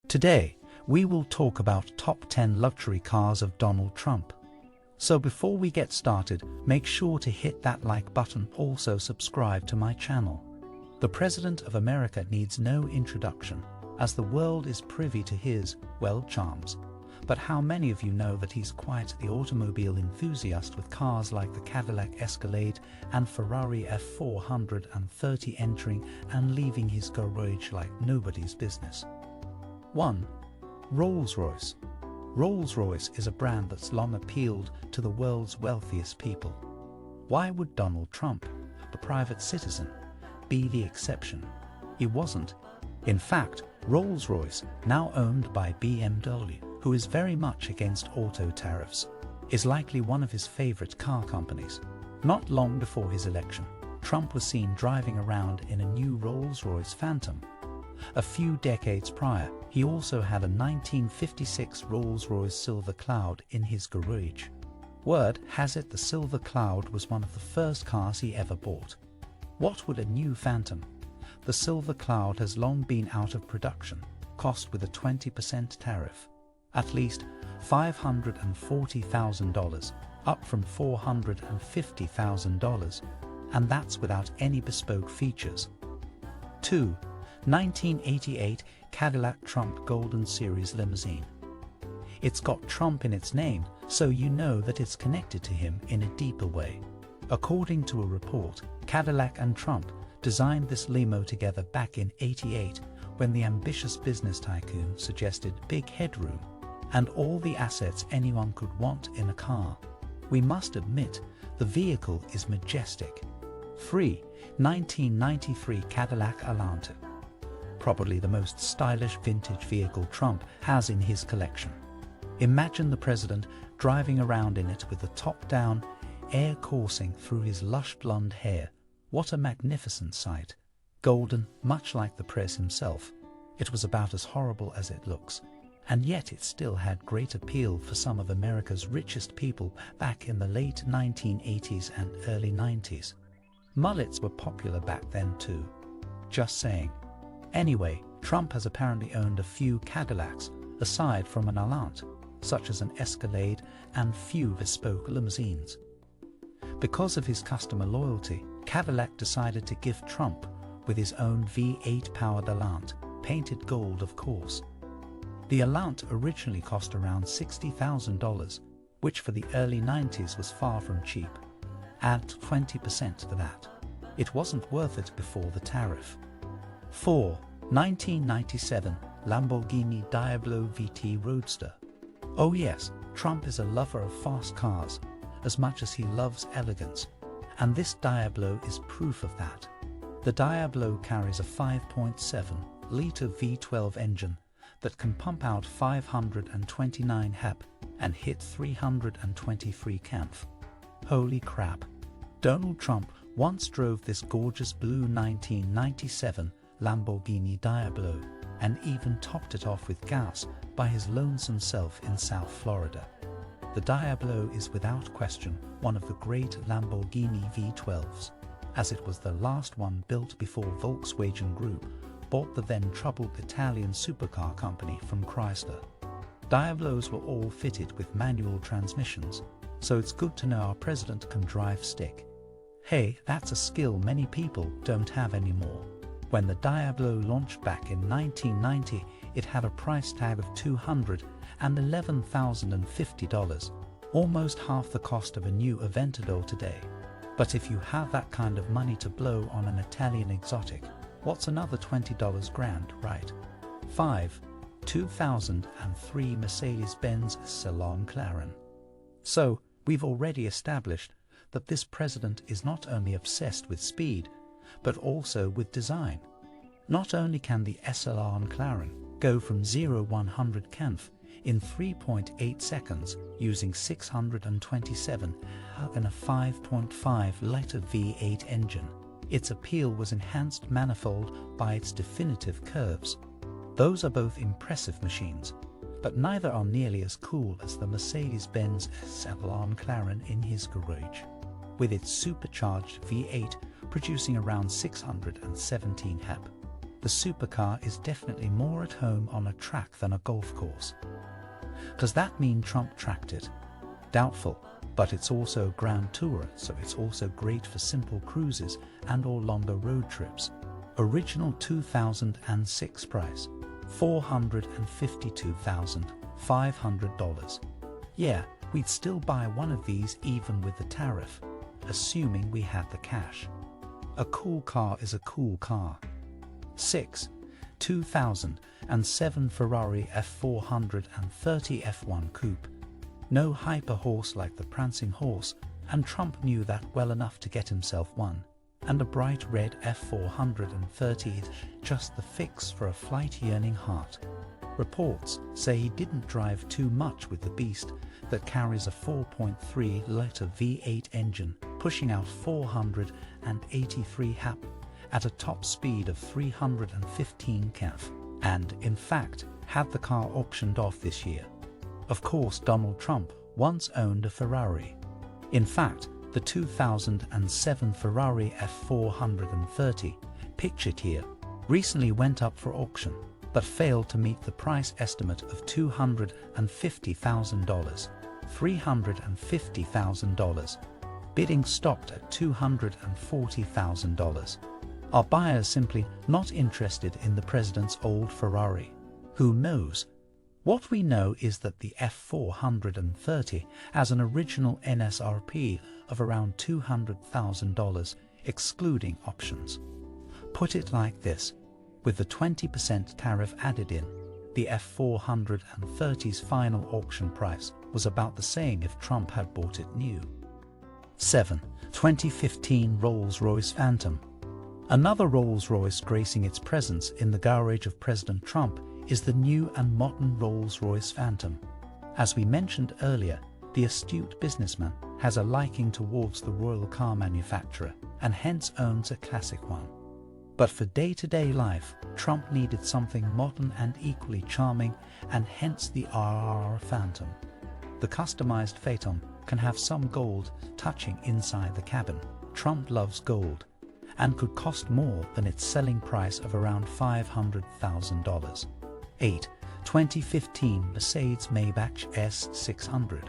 Today, we will talk about top 10 luxury cars of Donald Trump. So before we get started, make sure to hit that like button, also subscribe to my channel. The President of America needs no introduction, as the world is privy to his, well, charms. But how many of you know that he's quite the automobile enthusiast, with cars like the Cadillac Escalade and Ferrari F430 entering and leaving his garage like nobody's business? 1. Rolls-Royce. Rolls-Royce is a brand that's long appealed to the world's wealthiest people. Why would Donald Trump, the private citizen, be the exception? He wasn't. In fact, Rolls-Royce, now owned by BMW, who is very much against auto tariffs, is likely one of his favorite car companies. Not long before his election, Trump was seen driving around in a new Rolls-Royce Phantom. A few decades prior, he also had a 1956 Rolls-Royce Silver Cloud in his garage. Word has it the Silver Cloud was one of the first cars he ever bought. What would a new Phantom? The Silver Cloud has long been out of production, cost with a 20% tariff. At least $540,000, up from $450,000, and that's without any bespoke features. 2. 1988 Cadillac Trump Golden Series Limousine. It's got Trump in its name, so you know that it's connected to him in a deeper way. According to a report, Cadillac and Trump designed this limo together back in '88, when the ambitious business tycoon suggested big headroom and all the assets anyone could want in a car. We must admit, the vehicle is majestic. 3. 1993 Cadillac Alante. Probably the most stylish vintage vehicle Trump has in his collection. Imagine the president driving around in it with the top down, air coursing through his lush blonde hair. What a magnificent sight. Golden, much like the press himself. It was about as horrible as it looks. And yet it still had great appeal for some of America's richest people back in the late 1980s and early 90s. Mullets were popular back then too. Just saying. Anyway, Trump has apparently owned a few Cadillacs, aside from an Alante, such as an Escalade and few bespoke limousines. Because of his customer loyalty, Cadillac decided to gift Trump with his own V8-powered Alante, painted gold of course. The Alante originally cost around $60,000, which for the early 90s was far from cheap. Add 20% to that. It wasn't worth it before the tariff. 4. 1997 Lamborghini Diablo VT Roadster. Oh yes, Trump is a lover of fast cars, as much as he loves elegance, and this Diablo is proof of that. The Diablo carries a 5.7-liter V12 engine that can pump out 529 HP and hit 323 kmph. Holy crap. Donald Trump once drove this gorgeous blue 1997 Lamborghini Diablo and even topped it off with gas by his lonesome self in South Florida. The Diablo is without question one of the great Lamborghini V12s, as it was the last one built before Volkswagen Group bought the then troubled Italian supercar company from Chrysler. Diablos were all fitted with manual transmissions, so it's good to know our president can drive stick. Hey, that's a skill many people don't have anymore. When the Diablo launched back in 1990, it had a price tag of $211,050, almost half the cost of a new Aventador today. But if you have that kind of money to blow on an Italian exotic, what's another $20 grand, right? 5. 2003 Mercedes-Benz Salon Clarin. So, we've already established that this president is not only obsessed with speed, but also with design. Not only can the Salon Clarin go from 0-100 kmph in 3.8 seconds using 627 and a 5.5-liter V8 engine, its appeal was enhanced manifold by its definitive curves. Those are both impressive machines, but neither are nearly as cool as the Mercedes-Benz Salon Clarin in his garage, with its supercharged V8 producing around 617 HP. the supercar is definitely more at home on a track than a golf course. Does that mean Trump tracked it? Doubtful, but it's also a Grand Tourer, so it's also great for simple cruises and/or longer road trips. Original 2006 price, $452,500. Yeah, we'd still buy one of these even with the tariff, assuming we had the cash. A cool car is a cool car. 6. 2007 Ferrari F430 F1 Coupe. No hyper horse like the prancing horse, and Trump knew that well enough to get himself one. And a bright red F430 is just the fix for a flight-yearning heart. Reports say he didn't drive too much with the beast that carries a 4.3-liter V8 engine, pushing out 483 HP at a top speed of 315 km, and, in fact, had the car auctioned off this year. Of course, Donald Trump once owned a Ferrari. In fact, the 2007 Ferrari F430, pictured here, recently went up for auction, but failed to meet the price estimate of $250,000, $350,000. Bidding stopped at $240,000. Are buyers simply not interested in the president's old Ferrari? Who knows? What we know is that the F430 has an original NSRP of around $200,000, excluding options. Put it like this, with the 20% tariff added in, the F430's final auction price was about the same if Trump had bought it new. 7. 2015 Rolls-Royce Phantom. Another Rolls-Royce gracing its presence in the garage of President Trump is the new and modern Rolls-Royce Phantom. As we mentioned earlier, the astute businessman has a liking towards the royal car manufacturer and hence owns a classic one. But for day-to-day life, Trump needed something modern and equally charming, and hence the RR Phantom. The customized Phaeton can have some gold touching inside the cabin. Trump loves gold and could cost more than its selling price of around $500,000. 8. 2015 Mercedes-Maybach S600.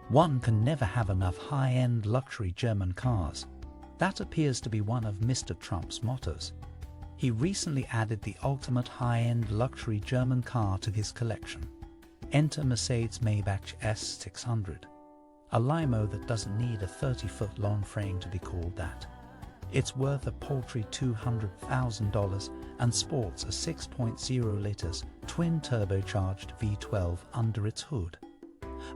One can never have enough high-end luxury German cars. That appears to be one of Mr. Trump's mottos. He recently added the ultimate high-end luxury German car to his collection. Enter Mercedes-Maybach S600, a limo that doesn't need a 30-foot long frame to be called that. It's worth a paltry $200,000 and sports a 6.0 liters twin-turbocharged V12 under its hood.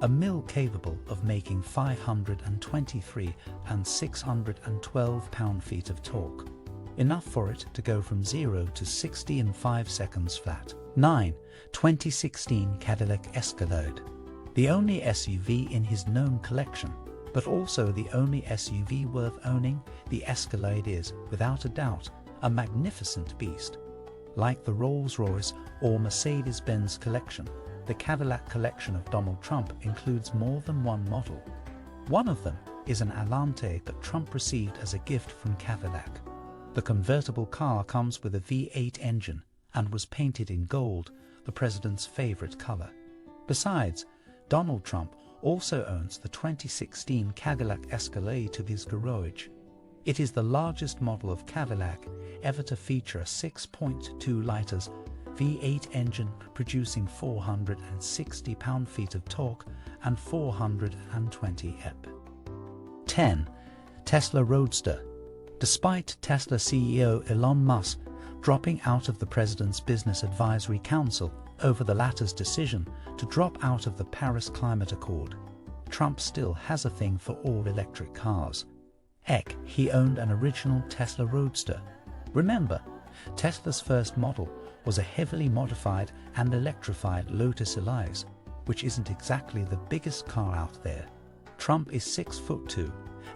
A mill capable of making 523 and 612 pound-feet of torque. Enough for it to go from 0 to 60 in 5 seconds flat. 9. 2016 Cadillac Escalade. The only SUV in his known collection, but also the only SUV worth owning, the Escalade is, without a doubt, a magnificent beast. Like the Rolls-Royce or Mercedes-Benz collection, the Cadillac collection of Donald Trump includes more than one model. One of them is an Alante that Trump received as a gift from Cadillac. The convertible car comes with a V8 engine and was painted in gold, the president's favorite color. Besides, Donald Trump also owns the 2016 Cadillac Escalade to his garage. It is the largest model of Cadillac ever to feature a 6.2 liters V8 engine producing 460 pound-feet of torque and 420 HP. 10. Tesla Roadster. Despite Tesla CEO Elon Musk dropping out of the President's Business Advisory Council over the latter's decision to drop out of the Paris Climate Accord, Trump still has a thing for all-electric cars. Heck, he owned an original Tesla Roadster. Remember, Tesla's first model was a heavily modified and electrified Lotus Elise, which isn't exactly the biggest car out there. Trump is 6'2",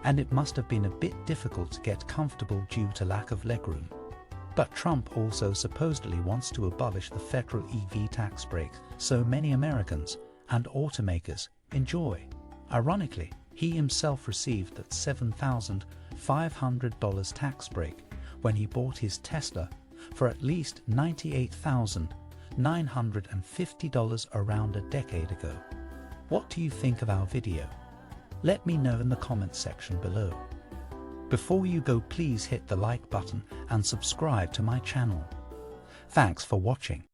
and it must have been a bit difficult to get comfortable due to lack of legroom. But Trump also supposedly wants to abolish the federal EV tax break so many Americans and automakers enjoy. Ironically, he himself received that $7,500 tax break when he bought his Tesla for at least $98,950 around a decade ago. What do you think of our video? Let me know in the comments section below. Before you go, please hit the like button and subscribe to my channel. Thanks for watching.